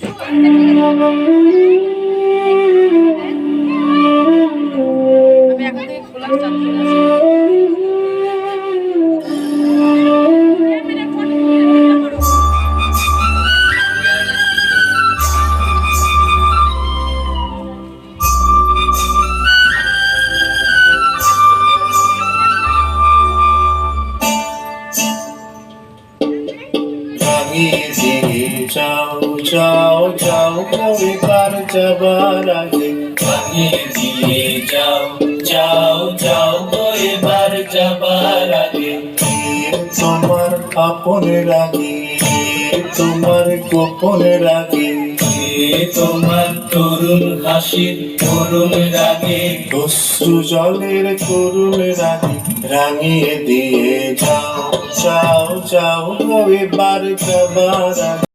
এখন থেকে খোলা চালু করে যাও যাও যাও করে পার যাবার আগে ভাঙিয়ে দিয়ে যাও যাও যাও করে পার যাবার আগে তোমার আপনের আগে তোমার গোপনের আগে তোমার তরুণ হাসির তরুণ রাগে অশ্রু জলের করুণ রাগে রাঙিয়ে দিয়ে যাও যাও যাও এবার যাবার